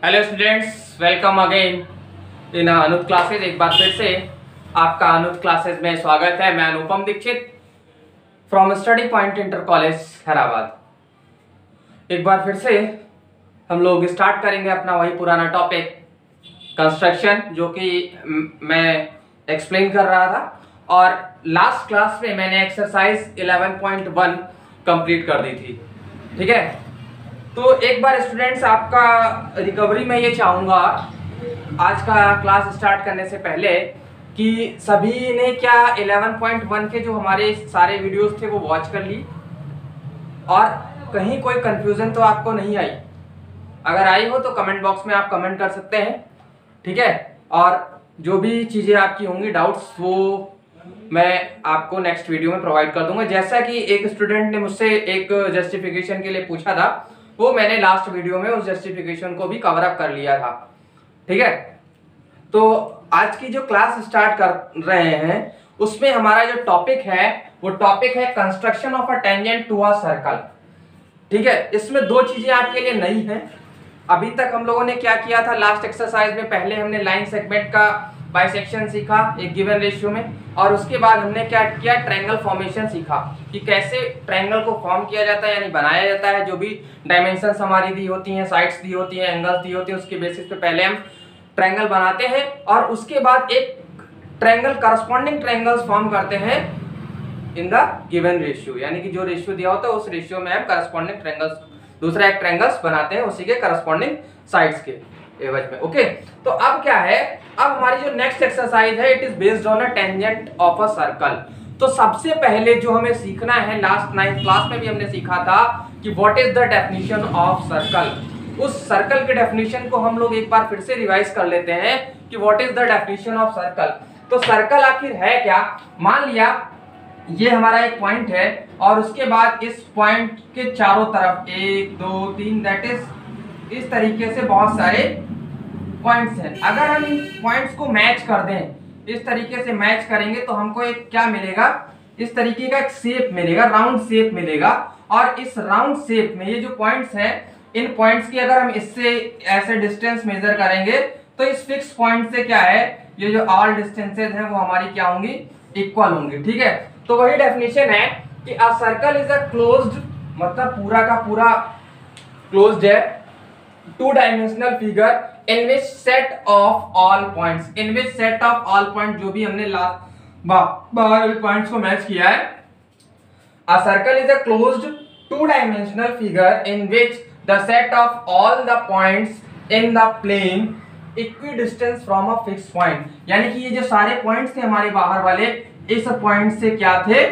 Hello students, welcome again in Anut classes. एक बार फिर से आपका अनुत क्लासेज में स्वागत है। मैं Anupam Dixit from study point inter college Hyderabad. एक बार फिर से हम लोग स्टार्ट करेंगे अपना वही पुराना टॉपिक कंस्ट्रक्शन, जो कि मैं एक्सप्लेन कर रहा था। और लास्ट क्लास में मैंने एक्सरसाइज 11.1 कंप्लीट कर दी थी। ठीक है, तो एक बार स्टूडेंट्स आपका रिकवरी में ये चाहूँगा आज का क्लास स्टार्ट करने से पहले कि सभी ने क्या 11.1 के जो हमारे सारे वीडियोस थे वो वॉच कर ली, और कहीं कोई कंफ्यूजन तो आपको नहीं आई। अगर आई हो तो कमेंट बॉक्स में आप कमेंट कर सकते हैं। ठीक है, और जो भी चीज़ें आपकी होंगी डाउट्स, वो मैं आपको नेक्स्ट वीडियो में प्रोवाइड कर दूंगा। जैसा कि एक स्टूडेंट ने मुझसे एक जस्टिफिकेशन के लिए पूछा था, वो मैंने लास्ट वीडियो में उस जस्टिफिकेशन को भी कवर अप कर लिया था। ठीक है, तो आज की जो क्लास स्टार्ट कर रहे हैं उसमें हमारा जो टॉपिक है वो टॉपिक है construction of a tangent to a circle. ठीक है, इसमें दो चीजें आपके लिए नई हैं। अभी तक हम लोगों ने क्या किया था लास्ट एक्सरसाइज में, पहले हमने लाइन सेगमेंट का बाइसेक्शन सीखा एक गिवन रेशियो में, और उसके बाद हमने क्या किया, ट्रायंगल फॉर्मेशन सीखा कि कैसे ट्रायंगल को फॉर्म किया जाता है, यानी बनाया जाता है। जो भी डायमेंशंस हमारी दी होती हैं, साइड्स दी होती हैं, एंगल्स दी होती हैं, उसके बेसिस पे पहले हम ट्रायंगल बनाते हैं और उसके बाद एक ट्रायंगल करस्पॉन्डिंग ट्रायंगल्स फॉर्म करते हैं इन द गिवन रेशियो, यानी कि जो रेशियो दिया होता है उस रेशियो में हम करस्पॉन्डिंग ट्रायंगल्स, दूसरा एक ट्रायंगल्स बनाते हैं उसी के करस्पॉन्डिंग साइड्स के एवज में। ओके, तो अब क्या है, अब हमारी जो नेक्स्ट एक्सरसाइज है it is based on a tangent of a circle. तो सबसे पहले जो हमें सीखना है, लास्ट 9th क्लास में भी हमने सीखा था कि what is the definition of circle. उस सर्कल के डेफिनेशन को हम लोग एक बार फिर से रिवाइज कर लेते हैं कि what is the definition of circle. तो सर्कल आखिर है क्या। मान लिया ये हमारा एक पॉइंट है और उसके बाद इस पॉइंट के चारों तरफ 1 2 3 दैट इज इस तरीके से बहुत सारे पॉइंट्स हैं। अगर हम इन पॉइंट्स को मैच कर दें, इस तरीके से मैच करेंगे तो हमको एक क्या मिलेगा, इस तरीके का एक शेप मिलेगा, राउंड शेप मिलेगा। और इस राउंड शेप में ये जो पॉइंट्स हैं, इन पॉइंट्स की अगर हम इससे ऐसे डिस्टेंस मेजर करेंगे तो इस फिक्स पॉइंट से क्या है, ये जो ऑल डिस्टेंसेज हैं वो हमारी क्या होंगी, इक्वल होंगी। ठीक है, तो वही डेफिनेशन है कि a circle is a closed, मतलब पूरा का पूरा क्लोज्ड है, two dimensional figure in which set of all points, in which set of all point, जो भी हमने लास्ट बार पॉइंट्स को मैच किया है। A circle is a closed two dimensional figure in which the set of all the points in the plane equidistance from a fix point, यानी कि ये जो सारे पॉइंट्स थे हमारे बाहर वाले, इस पॉइंट से क्या थे,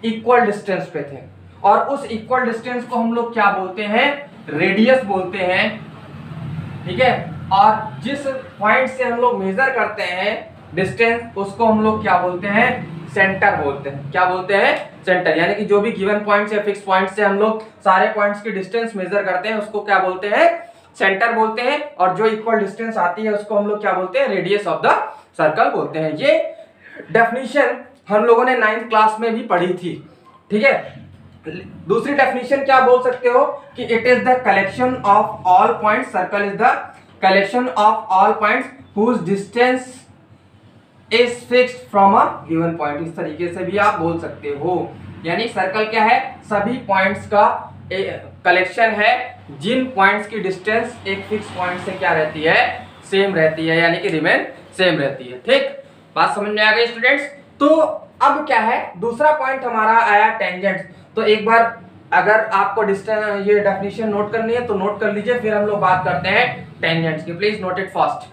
इक्वल डिस्टेंस पे थे। और उस इक्वल डिस्टेंस को हम लोग क्या बोलते हैं, रेडियस बोलते हैं। ठीक है, और जिस पॉइंट से हम लोग मेजर करते हैं डिस्टेंस, उसको हम लोग क्या बोलते हैं, सेंटर बोलते हैं। क्या बोलते हैं, सेंटर। यानी कि जो भी गिवन पॉइंट से फिक्स पॉइंट से हम लोग सारे पॉइंट्स की डिस्टेंस मेजर करते हैं उसको क्या बोलते हैं, सेंटर बोलते हैं। और जो इक्वल डिस्टेंस आती है उसको हम लोग क्या बोलते हैं, रेडियस ऑफ द सर्कल बोलते हैं। ये डेफिनेशन हम लोगों ने 9th क्लास में भी पढ़ी थी। ठीक है, दूसरी डेफिनेशन क्या बोल सकते हो कि it is the collection of all points, circle is the collection of all points whose distance is fixed from a given point. इस तरीके से भी आप बोल सकते हो। यानी सर्कल क्या है, सभी पॉइंट्स का कलेक्शन है जिन पॉइंट्स की डिस्टेंस एक फिक्स पॉइंट से क्या रहती है, सेम रहती है, यानी कि रिमेन सेम रहती है। ठीक, बात समझ में आ गई स्टूडेंट्स। तो अब क्या है, दूसरा पॉइंट हमारा आया टेंजेंट। तो एक बार अगर आपको डिस्टेंस ये डेफिनेशन नोट करनी है तो नोट कर लीजिए, फिर हम लोग बात करते हैं टेंजेंट्स की। Please note it fast.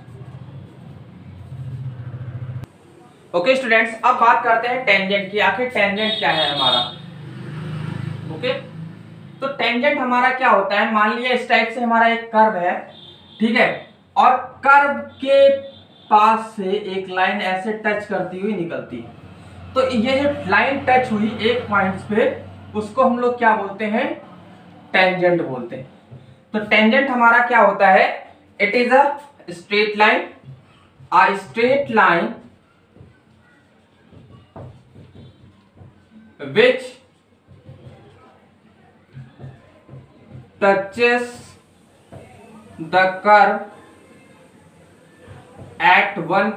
Okay students, अब बात करते हैं टेंजेंट की। आखिर टेंजेंट क्या है हमारा। ओके, तो टेंजेंट हमारा क्या होता है, मान लिया इस टाइप से हमारा एक कर्व है। ठीक है, और कर्व के पास से एक लाइन ऐसे टच करती हुई निकलती है। तो ये जो लाइन टच हुई एक पॉइंट पे, उसको हम लोग क्या बोलते हैं, टेंजेंट बोलते हैं। तो टेंजेंट हमारा क्या होता है, it is a straight line, a straight line which touches the curve at one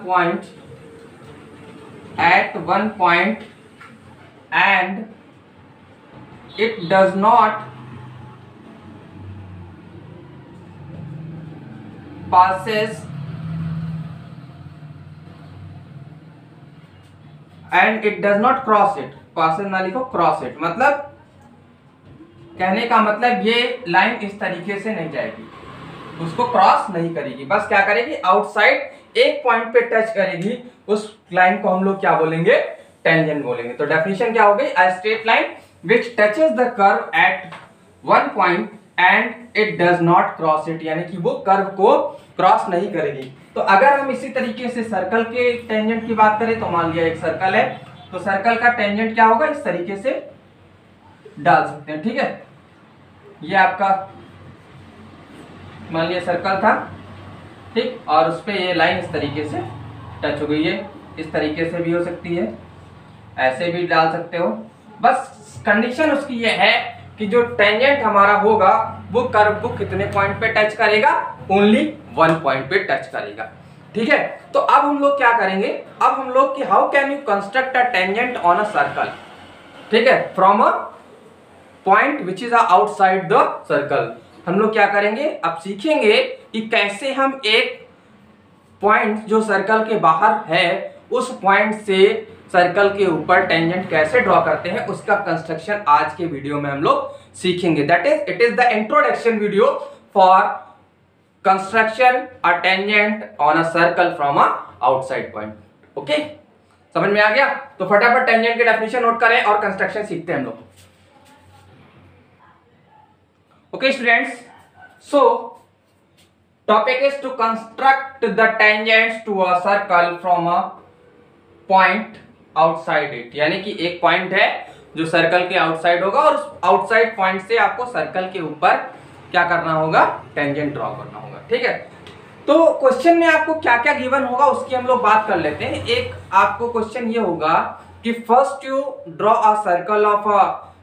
point and it does not passes and it does not cross it, passes ना लिखो, क्रॉस इट, मतलब कहने का मतलब ये लाइन इस तरीके से नहीं जाएगी, उसको क्रॉस नहीं करेगी, बस क्या करेगी, आउटसाइड एक पॉइंट पे टच करेगी, उस लाइन को हम लोग क्या बोलेंगे, टेंजेंट बोलेंगे। तो डेफिनेशन क्या हो गई, a straight line which touches the curve at one point and it does not cross it, यानी कि वो कर्व को क्रॉस नहीं करेगी। तो अगर हम इसी तरीके से सर्कल के टेंजेंट की बात करें, तो मान लिया एक सर्कल है, तो सर्कल का टेंजेंट क्या होगा, इस तरीके से डाल सकते हैं, ठीक है। ये आपका मान लिया सर्कल था, ठीक, और उस पे ये लाइन इस तरीके से टच हो गई है, इस तरीके से भी हो सकती है, ऐसे भी डाल सकते हो, बस कंडीशन उसकी ये है कि जो टेंजेंट हमारा होगा वो कर्व को कितने पॉइंट पे टच करेगा, ओनली वन पॉइंट पे टच करेगा, ठीक है। तो अब हम लोग क्या करेंगे, अब हम लोग कि how can you construct a tangent on a circle, ठीक है, from a point which is outside the circle. हम लोग क्या करेंगे, अब सीखेंगे कि कैसे हम एक पॉइंट जो सर्कल के बाहर है उस पॉइंट से सर्कल के ऊपर टेंजेंट कैसे ड्रॉ करते हैं, उसका कंस्ट्रक्शन आज के वीडियो में हम लोग सीखेंगे। That is it is the introduction video for construction a tangent on a circle from a outside point. Okay, समझ में आ गया? तो फटाफट टेंजेंट की डेफिनेशन नोट करें और कंस्ट्रक्शन सीखते हैं हम लोग। Okay students, so topic is to construct the tangents to a circle from a point outside it, यानी कि एक पॉइंट है जो सर्कल के आउटसाइड होगा और उस आउटसाइड पॉइंट से आपको सर्कल के ऊपर क्या करना होगा, टेंजेंट ड्रॉ करना होगा, ठीक है। तो क्वेश्चन में आपको क्या क्या गिवन होगा उसकी हम लोग बात कर लेते हैं। एक आपको क्वेश्चन ये होगा कि first you draw a circle of a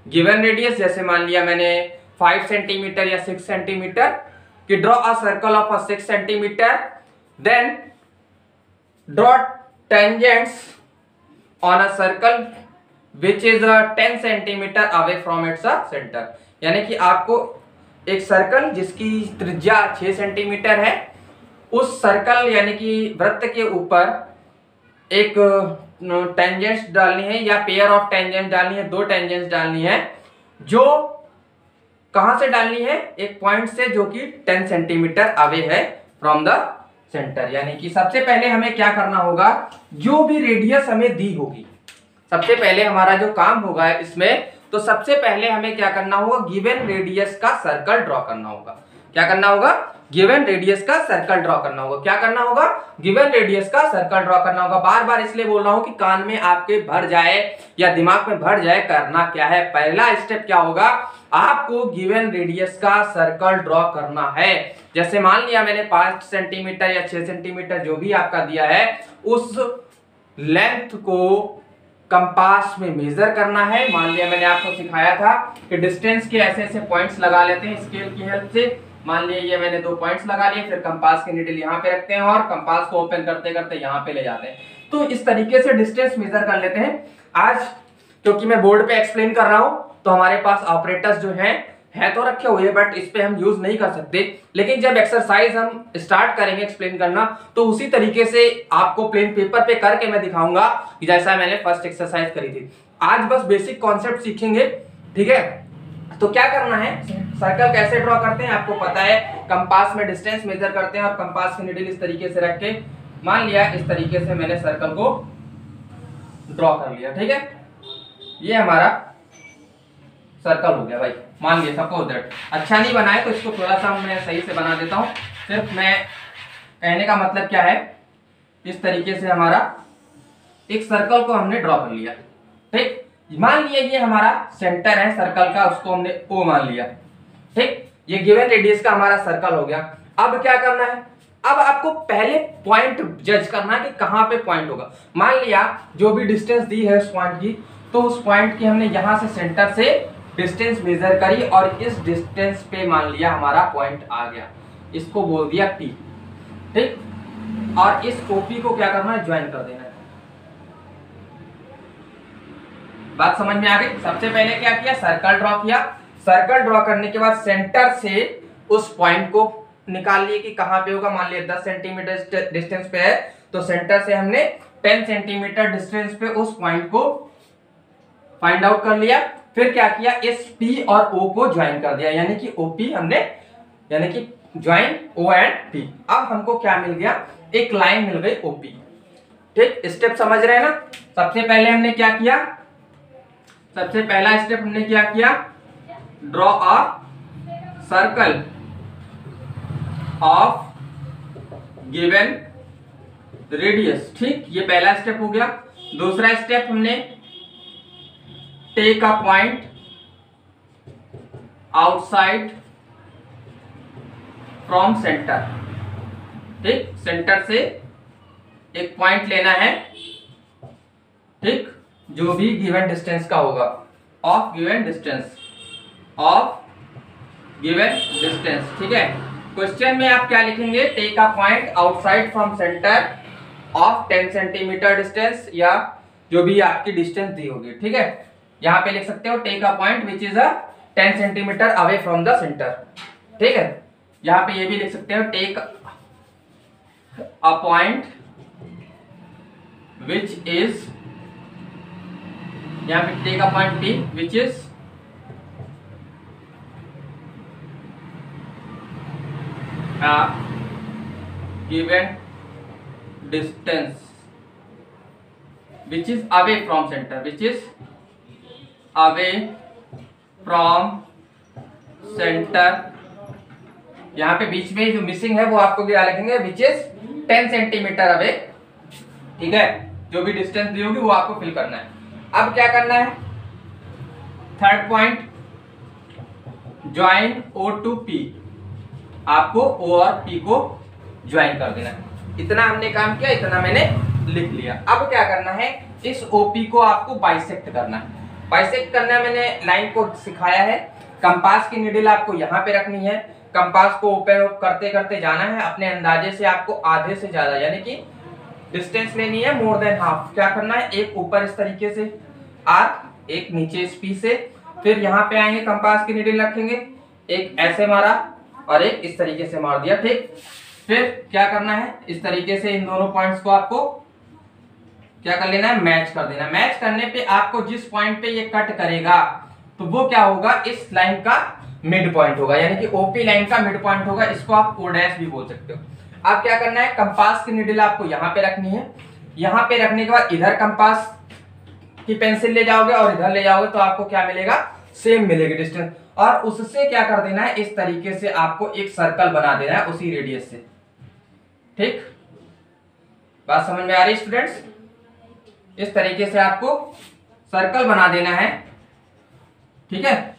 given radius, जैसे मान लिया मैंने 5 सेंटीमीटर या 6 सेंटीमीटर, कि draw a circle of a 6 centimetre, then draw tangents on a circle which is 10 centimetre away from its centre, यानी कि आपको एक सर्कल जिसकी त्रिज्या 6 सेंटीमीटर है, उस सर्कल यानी कि वृत्त के ऊपर एक टेंजेंट्स डालनी है या पेयर ऑफ टेंजेंट्स डालनी है, दो टेंजेंट्स डालनी है, जो कहां से डालनी है, एक पॉइंट से जो कि 10 सेंटीमीटर अवे है फ्रॉम द सेंटर। यानी कि सबसे पहले हमें क्या करना होगा, जो भी रेडियस हमें दी होगी, सबसे पहले हमारा जो काम होगा इसमें, तो सबसे पहले हमें क्या करना होगा, गिवन रेडियस का सर्कल ड्रॉ करना होगा। क्या करना होगा, गिवन रेडियस का सर्कल ड्रॉ करना होगा। क्या करना होगा, गिवन रेडियस का सर्कल ड्रॉ करना होगा। बार बार इसलिए बोल रहा हूं कि कान में आपके भर जाए या दिमाग में भर जाए। करना क्या है, पहला स्टेप क्या होगा, आपको गिवन रेडियस का सर्कल ड्रॉ करना है। जैसे मान लिया मैंने 5 सेंटीमीटर या 6 सेंटीमीटर जो भी आपका दिया है, उस लेंथ को कंपास में मेजर करना है। मान लिया मैंने आपको सिखाया था कि डिस्टेंस के ऐसे ऐसे पॉइंट्स लगा लेते हैं स्केल की हेल्प से। मान लिया ये मैंने 2 पॉइंट्स लगा लिए, फिर कंपास की नीडल यहाँ पे रखते हैं और कंपास को ओपन करते करते यहाँ पे ले जाते हैं। तो इस तरीके से डिस्टेंस मेजर कर लेते हैं। आज क्योंकि मैं बोर्ड पे एक्सप्लेन कर रहा हूँ, तो हमारे पास ऑपरेटर्स जो हैं तो रखे हुए, बट इस पे हम यूज नहीं कर सकते। लेकिन जब एक्सरसाइज हम स्टार्ट करेंगे एक्सप्लेन करना, तो उसी तरीके से आपको प्लेन पेपर पे करके मैं दिखाऊंगा कि जैसा मैंने फर्स्ट एक्सरसाइज करी थी। आज बस बेसिक कॉन्सेप्ट सीखेंगे, ठीक है। तो क्या करना है, सर्कल कैसे ड्रॉ करते हैं आपको पता है। कंपास में डिस्टेंस मेजर करते हैं और कंपास की नीडल इस तरीके से रख के, मान लिया इस तरीके से मैंने सर्कल को ड्रॉ कर लिया, ठीक है। ये हमारा सर्कल हो गया भाई, मान लिया सपोज दैट। अच्छा नहीं बनाए तो इसको थोड़ा सा मैं सही से बना देता हूँ। सिर्फ मैं कहने का मतलब क्या है, इस तरीके से हमारा एक सर्कल को हमने ड्रॉ कर लिया, ठीक। मान लिया ये हमारा सेंटर है सर्कल का, उसको हमने O मान लिया, ठीक। ये गिवन रेडियस का हमारा सर्कल हो गया। अब क्या करना है, अब आपको पहले पॉइंट जज करना है कि कहां पे पॉइंट होगा। मान लिया जो भी डिस्टेंस दी है उस पॉइंट की, तो उस पॉइंट की हमने यहां से सेंटर से डिस्टेंस मेजर करी और इस डिस्टेंस पे मान लिया हमारा पॉइंट आ गया, इसको बोल दिया P, ठीक। और इस ओपी को क्या करना है, ज्वाइन कर देना है। बात समझ में आ गई। सबसे पहले क्या किया, सर्कल ड्रॉ किया। सर्कल ड्रॉ करने के बाद सेंटर से उस पॉइंट को निकाल लिए कि कहां पे होगा। मान लिया 10 सेंटीमीटर डिस्टेंस पे है, तो सेंटर से हमने 10 सेंटीमीटर डिस्टेंस पे उस पॉइंट को फाइंड आउट कर लिया। फिर क्या किया, इस पी और ओ को ज्वाइन कर दिया, यानी कि ओपी हमने, यानी कि ज्वाइन ओ एंड पी। अब हमको क्या मिल गया, एक लाइन मिल गई ओपी। ठीक, स्टेप समझ रहे हैं ना। सबसे पहले हमने क्या किया, सबसे पहला स्टेप हमने क्या किया, draw a circle of given radius. ठीक, ये पहला स्टेप हो गया। दूसरा स्टेप हमने take a point outside from centre. ठीक, सेंटर से एक पॉइंट लेना है, ठीक, जो भी गिवन डिस्टेंस का होगा, of given distance, of given distance. ठीक है, क्वेश्चन में आप क्या लिखेंगे, take a point outside from centre of 10 centimetre distance, या जो भी आपकी डिस्टेंस दी होगी। ठीक है, यहां पे लिख सकते हो take a point which is a 10 centimetre away from the centre. ठीक है, यहां पे ये भी लिख सकते हो take a point which is, यहां पे take a point P which is given distance which is away from center, which is away from center। यहाँ पे बीच में जो मिसिंग है वो आपको क्या लिखेंगे, विच इज 10 सेंटीमीटर अवे। ठीक है, जो भी डिस्टेंस दी होगी वो आपको फिल करना है। अब क्या करना है, third point, join O to P. आपको ओ और पी को ज्वाइन कर देना है। इतना हमने काम किया, इतना मैंने लिख लिया। अब क्या करना है, इस ओपी को आपको बाइसेक्ट करना है। बाइसेक्ट करना मैंने लाइन को सिखाया है। कंपास की नीडल आपको यहाँ पे रखनी है, कंपास को ओपन करते करते जाना है अपने अंदाजे से। आपको आधे से ज्यादा यानी कि डिस्टेंस लेनी है, मोर देन हाफ। क्या करना है, एक ऊपर इस तरीके से आर्क, एक नीचे इस पी से, फिर यहाँ पे आएंगे, कंपास की नीडल रखेंगे, एक ऐसे मारा और एक इस तरीके से मार दिया। ठीक, फिर क्या करना है, इस तरीके से इन दोनों पॉइंट्स को आपको क्या कर लेना है, मैच कर देना। मैच करने पे आपको जिस पॉइंट पे ये कट करेगा तो वो क्या होगा, इस लाइन का मिड पॉइंट होगा, यानी कि ओपी लाइन का मिड पॉइंट होगा। इसको आप ओ डैश भी बोल सकते हो। अब क्या करना है, कंपास की नीडल आपको यहाँ पे रखनी है। यहाँ पे रखने के बाद इधर कंपास की पेंसिल ले जाओगे और इधर ले जाओगे तो आपको क्या मिलेगा, सेम मिलेगी डिस्टेंस। और उससे क्या कर देना है, इस तरीके से आपको एक सर्कल बना देना है उसी रेडियस से। ठीक, बात समझ में आ रही है स्टूडेंट्स। इस तरीके से आपको सर्कल बना देना है। ठीक है,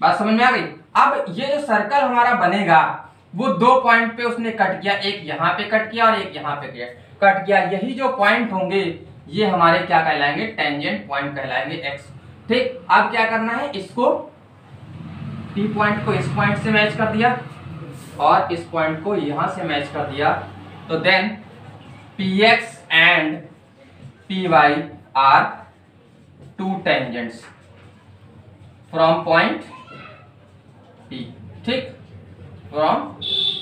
बात समझ में आ गई। अब ये जो सर्कल हमारा बनेगा वो दो पॉइंट पे उसने कट किया, एक यहाँ पे कट किया और एक यहाँ पे कट किया। यही जो पॉइंट होंगे ये हमारे क्या कहलाएंगे, टेंजेंट पॉइंट कहलाएंगे, एक्स। ठीक, अब क्या करना है, इसको पी पॉइंट को इस पॉइंट से मैच कर दिया और इस पॉइंट को यहां से मैच कर दिया, तो then P X and P Y are two tangents from point P. ठीक, फ्रॉम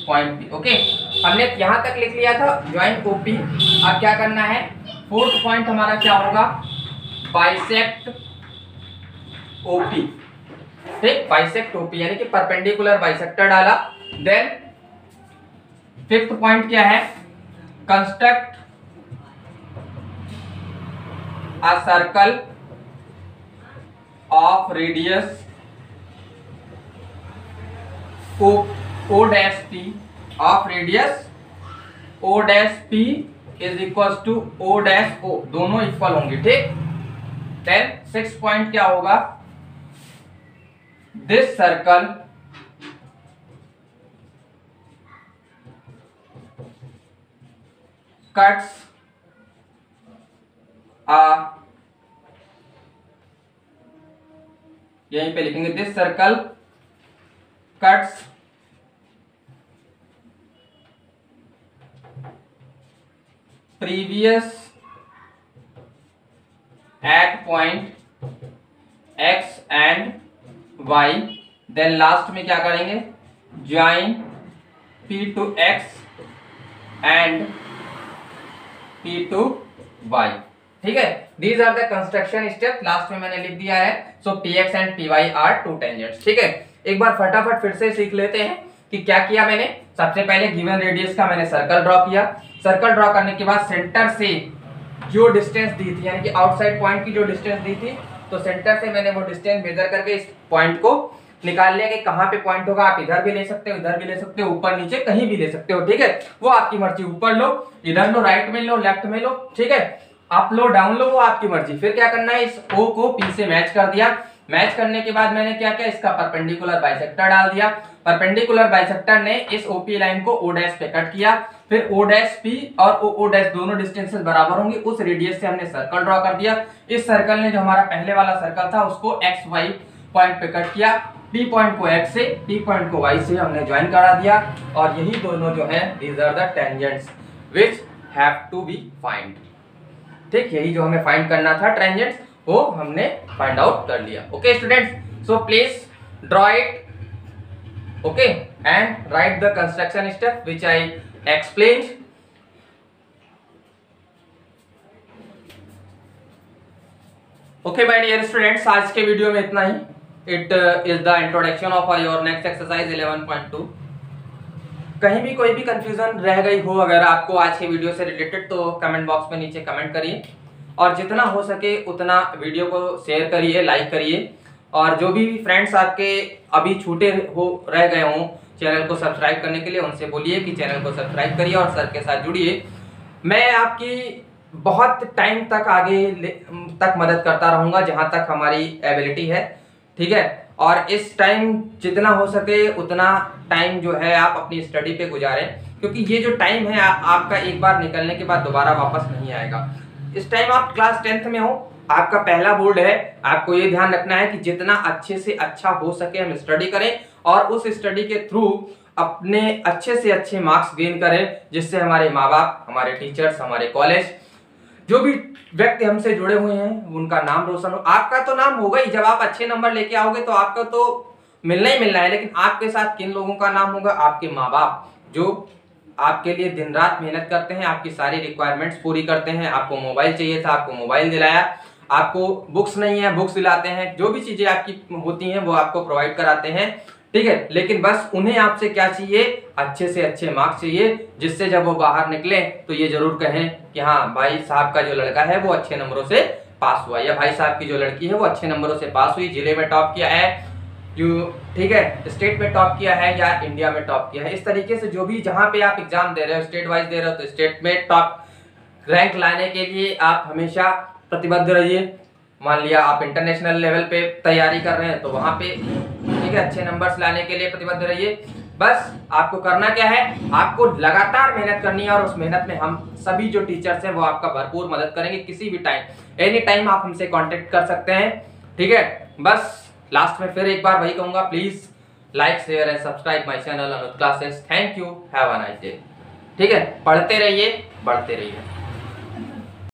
पॉइंट पी। ओके, हमने यहां तक लिख लिया था ज्वाइन ओपी। अब क्या करना है, फोर्थ पॉइंट हमारा क्या होगा, बाइसेक्ट ओपी। ठीक, बाइसेक्ट ओपी यानी कि परपेंडिकुलर बाइसेक्टर डाला। देन फिफ्थ पॉइंट क्या है, construct a circle of radius O dash P, of radius O dash P is equal to O dash O, दोनों इक्वल होंगे। ठीक, देन सिक्स पॉइंट क्या होगा, दिस सर्कल कट्स यहीं पे लिखेंगे, this circle cuts previous at point x and y, then last में क्या करेंगे, join p to x and p to y। ठीक है, these are the construction step. Last में मैंने लिख दिया है। So px and py are two tangents. ठीक है, एक बार फटाफट फिर से सीख लेते हैं कि क्या किया मैंने। सबसे पहले गिवन रेडियस का मैंने सर्कल ड्रॉ किया। सर्कल ड्रॉ करने के बाद सेंटर से जो डिस्टेंस दी थी, यानी कि आउटसाइड पॉइंट की जो डिस्टेंस दी थी, तो सेंटर से मैंने वो डिस्टेंस मेजर करके इस पॉइंट को निकाल लिया कि कहां पे पॉइंट होगा। आप इधर भी ले सकते हो, इधर भी ले सकते हो, ऊपर नीचे कहीं भी ले सकते हो। ठीक है, वो आपकी मर्जी, ऊपर लो, इधर लो, राइट में लो, लेफ्ट में लो। ठीक है, अप लो, डाउन लो, वो आपकी मर्जी। फिर क्या करना है, इस O को P से मैच कर दिया। मैच करने के बाद मैंने क्या किया, इसका परपेंडिकुलर बाइसेक्टर डाल दिया। परपेंडिकुलर बाइसेक्टर ने इस OP लाइन को O' पे कट किया। फिर O'P और O' दोनों डिस्टेंसेस बराबर होंगे, उस रेडियस से हमने सर्कल ड्रॉ कर दिया। इस सर्कल ने जो हमारा पहले वाला सर्कल था उसको XY पॉइंट पे कट किया। P पॉइंट को X से, P पॉइंट को Y से हमने ज्वाइन करा दिया। और यही दोनों जो है, these are the tangents which have to be find. ठीक, यही जो हमें फाइंड करना था टेंजेंट्स, वो हमने फाइंड आउट कर लिया। Okay students, so please draw it, okay, and write the construction step which I explained. Okay my dear students, आज के वीडियो में इतना ही। It is the introduction of your next exercise 11.2। कहीं भी कोई भी कंफ्यूजन रह गई हो अगर आपको आज के वीडियो से रिलेटेड, तो कमेंट बॉक्स में नीचे कमेंट करिए। और जितना हो सके उतना वीडियो को शेयर करिए, लाइक करिए। और जो भी फ्रेंड्स आपके अभी छूटे हो रह गए हों चैनल को सब्सक्राइब करने के लिए, उनसे बोलिए कि चैनल को सब्सक्राइब करिए और सर के साथ जुड़िए। मैं आपकी बहुत टाइम तक आगे तक मदद करता रहूँगा, जहाँ तक हमारी एबिलिटी है। ठीक है, और इस टाइम जितना हो सके उतना टाइम जो है आप अपनी स्टडी पे गुजारें, क्योंकि ये जो टाइम है आपका एक बार निकलने के बाद दोबारा वापस नहीं आएगा। इस टाइम आप क्लास 10th में हो, आपका पहला बोर्ड है। आपको ये ध्यान रखना है कि जितना अच्छे से अच्छा हो सके हम स्टडी करें और उस स्टडी के थ्रू अपने अच्छे से अच्छे मार्क्स गेन करें, जिससे हमारे माँ बाप, हमारे टीचर्स, हमारे कॉलेज, जो भी व्यक्ति हमसे जुड़े हुए हैं उनका नाम रोशन हो। आपका तो नाम होगा ही, जब आप अच्छे नंबर लेके आओगे तो आपका तो मिलना ही मिलना है, लेकिन आपके साथ किन लोगों का नाम होगा, आपके माँ बाप, जो आपके लिए दिन रात मेहनत करते हैं, आपकी सारी रिक्वायरमेंट्स पूरी करते हैं। आपको मोबाइल चाहिए था, आपको मोबाइल दिलाया, आपको बुक्स नहीं है, बुक्स दिलाते हैं, जो भी चीजें आपकी होती हैं वो आपको प्रोवाइड कराते हैं। ठीक है, लेकिन बस उन्हें आपसे क्या चाहिए, अच्छे से अच्छे मार्क्स चाहिए, जिससे जब वो बाहर निकले तो ये जरूर कहें कि हाँ भाई साहब का जो लड़का है वो अच्छे नंबरों से पास हुआ, या भाई साहब की जो लड़की है वो अच्छे नंबरों से पास हुई, जिले में टॉप किया है, ठीक है, स्टेट में टॉप किया है या इंडिया में टॉप किया है। इस तरीके से जो भी जहां पे आप एग्जाम दे रहे हो, स्टेट वाइज दे रहे हो, तो स्टेट में टॉप रैंक लाने के लिए आप हमेशा प्रतिबद्ध रहिए। मान लिया आप इंटरनेशनल लेवल पे तैयारी कर रहे हैं तो वहां पे, ठीक है, अच्छे नंबर्स लाने के लिए प्रतिबद्ध रहिए। बस आपको करना क्या है, आपको लगातार मेहनत करनी है, और उस मेहनत में हम सभी जो टीचर्स हैं वो आपका भरपूर मदद करेंगे। किसी भी टाइम, एनी टाइम आप हमसे कांटेक्ट कर सकते हैं। ठीक है, बस लास्ट में फिर एक बार वही कहूंगा, please like, share and subscribe my channel Anuj classes. Thank you, have a nice day. ठीक है, पढ़ते रहिए, बढ़ते रहिए।